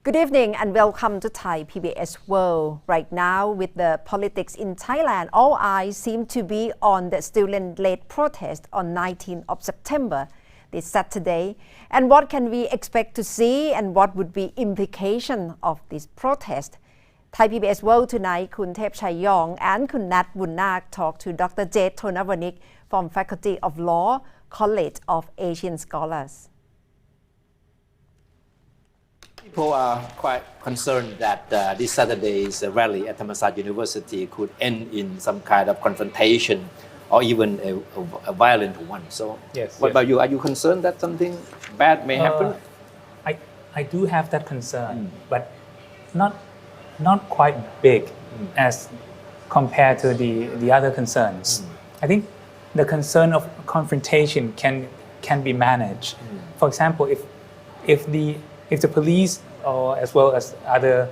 Good evening and welcome to Thai PBS World. Right now, with the politics in Thailand, all eyes seem to be on the student-led protest on 19th of September, this Saturday. And what can we expect to see and what would be implication of this protest? Thai PBS World tonight, Khun Thep Chayong and Khun Nat Bunnak talk to Dr. Jet Thonavanik from Faculty of Law, College of Asian Scholars. People are quite concerned that this Saturday's rally at Thammasat University could end in some kind of confrontation or even a violent one. So, what about you? Are you concerned that something bad may happen? I do have that concern, but not quite big as compared to the other concerns. I think the concern of confrontation can be managed. For example, if the police or as well as other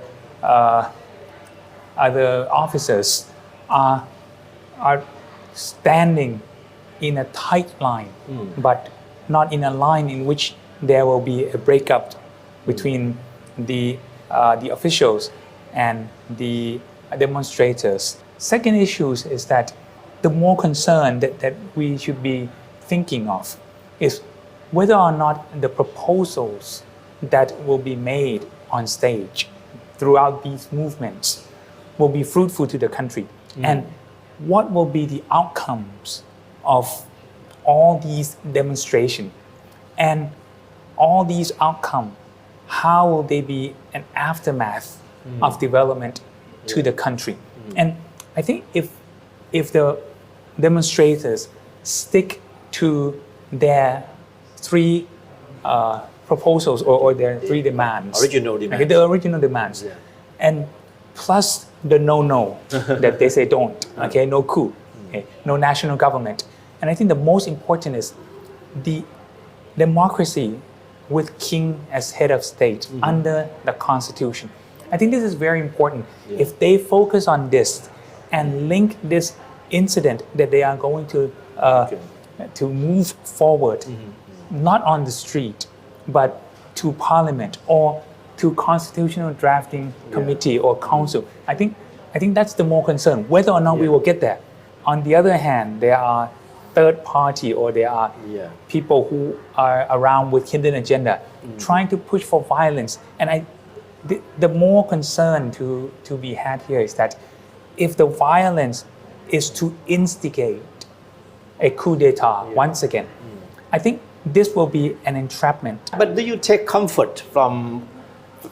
officers are standing in a tight line, but not in a line in which there will be a breakup between the officials and the demonstrators. Second issue is that the more concern that we should be thinking of is whether or not the proposals that will be made on stage throughout these movements will be fruitful to the country. And what will be the outcomes of all these demonstrations, and all these outcomes, how will they be an aftermath of development to the country? And I think if the demonstrators stick to their three proposals or their three demands. Original demands. Okay, the original demands. Yeah. And plus the no that they say don't. Okay, no coup. Okay, no national government. And I think the most important is the democracy with king as head of state under the constitution. I think this is very important. Yeah. If they focus on this and link this incident that they are going to move forward, not on the street, but to parliament or to constitutional drafting committee or council. I think that's the more concern, whether or not we will get there. On the other hand, there are third party or there are people who are around with hidden agenda trying to push for violence. And the more concern to be had here is that if the violence is to instigate a coup d'etat once again, I think this will be an entrapment. But do you take comfort from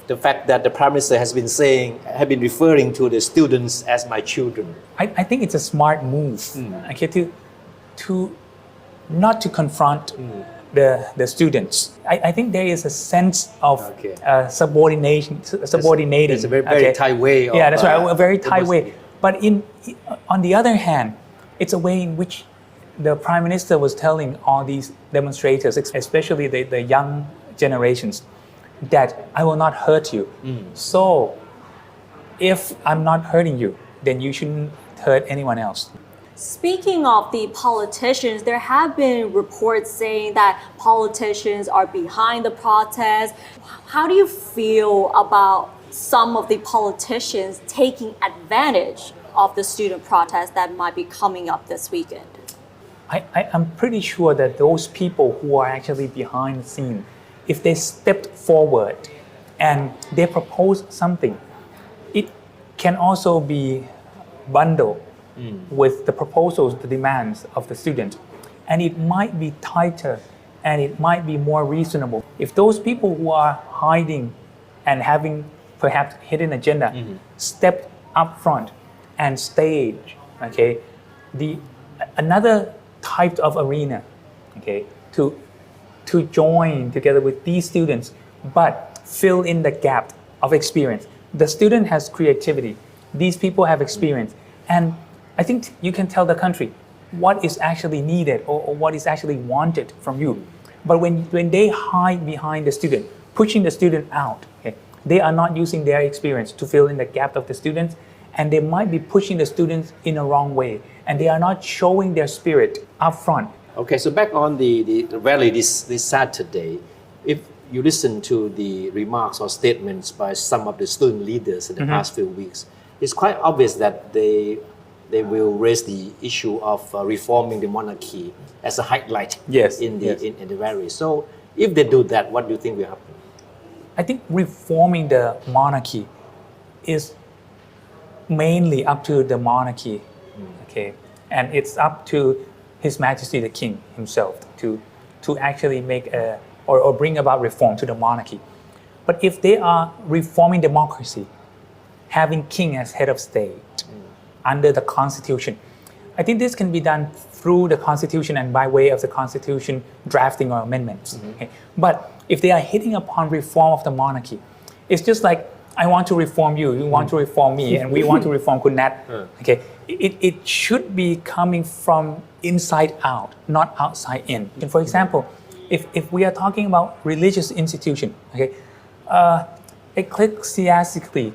the fact that the Prime Minister has been referring to the students as my children? I think it's a smart move, okay, to not to confront the students. I think there is a sense of subordinating. It's a very Thai way. That's right, a very Thai way. But on the other hand, it's a way in which the Prime Minister was telling all these demonstrators, especially the young generations, that I will not hurt you. So if I'm not hurting you, then you shouldn't hurt anyone else. Speaking of the politicians, there have been reports saying that politicians are behind the protest. How do you feel about some of the politicians taking advantage of the student protest that might be coming up this weekend? I'm pretty sure that those people who are actually behind the scene, if they stepped forward and they propose something, it can also be bundled with the proposals, the demands of the student. And it might be tighter and it might be more reasonable. If those people who are hiding and having perhaps hidden agenda stepped up front and stage, okay, another type of arena, okay, to join together with these students, but fill in the gap of experience. The student has creativity. These people have experience. And I think you can tell the country what is actually needed or what is actually wanted from you. But when they hide behind the student, pushing the student out, okay, they are not using their experience to fill in the gap of the students, and they might be pushing the students in a wrong way, and they are not showing their spirit up front. Okay, so back on the rally this Saturday, if you listen to the remarks or statements by some of the student leaders in the past few weeks, it's quite obvious that they will raise the issue of reforming the monarchy as a highlight in the rally. So if they do that, what do you think will happen? I think reforming the monarchy is mainly up to the monarchy, okay, and it's up to His Majesty the King himself to actually make or bring about reform to the monarchy. But if they are reforming democracy, having king as head of state under the constitution, I think this can be done through the constitution and by way of the constitution drafting or amendments. Okay? But if they are hitting upon reform of the monarchy, it's just like, I want to reform you, you want to reform me, and we want to reform Kun Nat. Okay, it should be coming from inside out, not outside in. And for example, if we are talking about religious institution, okay, ecclesiastically,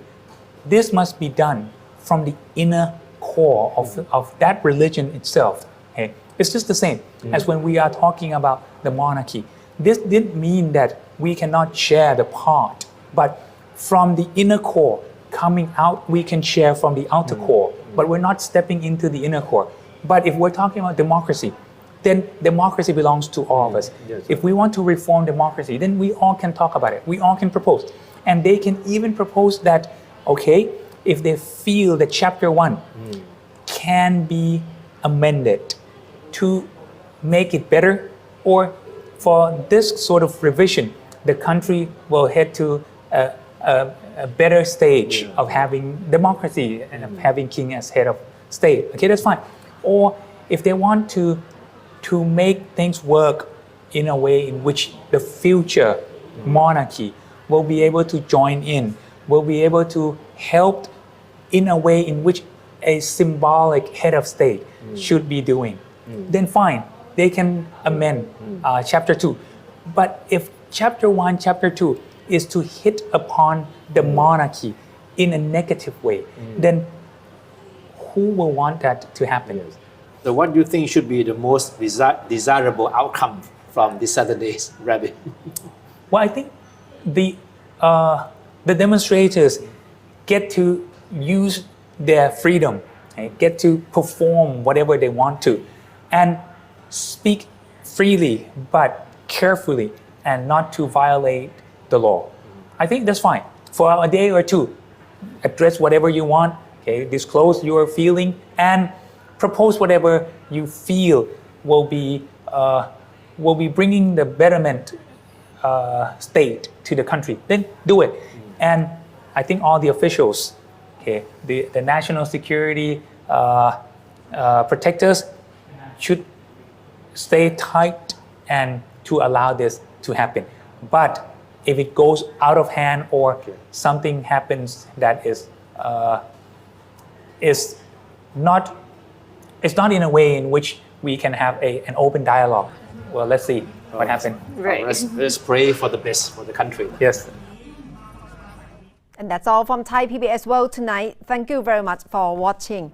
this must be done from the inner core of that religion itself. Okay, it's just the same as when we are talking about the monarchy. This didn't mean that we cannot share the part, but from the inner core coming out, we can share from the outer core, but we're not stepping into the inner core. But if we're talking about democracy, then democracy belongs to all of us. Yes. If we want to reform democracy, then we all can talk about it. We all can propose. And they can even propose that, okay, if they feel that chapter 1 can be amended to make it better, or for this sort of revision, the country will head to a better stage of having democracy and of having king as head of state. Okay, that's fine. Or if they want to make things work in a way in which the future monarchy will be able to join in, will be able to help in a way in which a symbolic head of state should be doing, then fine, they can amend chapter 2. But if chapter 1, chapter 2 is to hit upon the monarchy in a negative way, then who will want that to happen? Yes. So what do you think should be the most desirable outcome from this Saturday's rally? Well, I think the demonstrators get to use their freedom, okay, get to perform whatever they want to, and speak freely but carefully and not to violate the law. I think that's fine. For a day or two, address whatever you want, okay, disclose your feeling, and propose whatever you feel will be bringing the betterment state to the country. Then do it. And I think all the officials, okay, the national security protectors should stay tight and to allow this to happen. But if it goes out of hand or something happens that is not in a way in which we can have an open dialogue, well, let's see what happens. Right. Let's pray for the best for the country. Yes. And that's all from Thai PBS World tonight. Thank you very much for watching.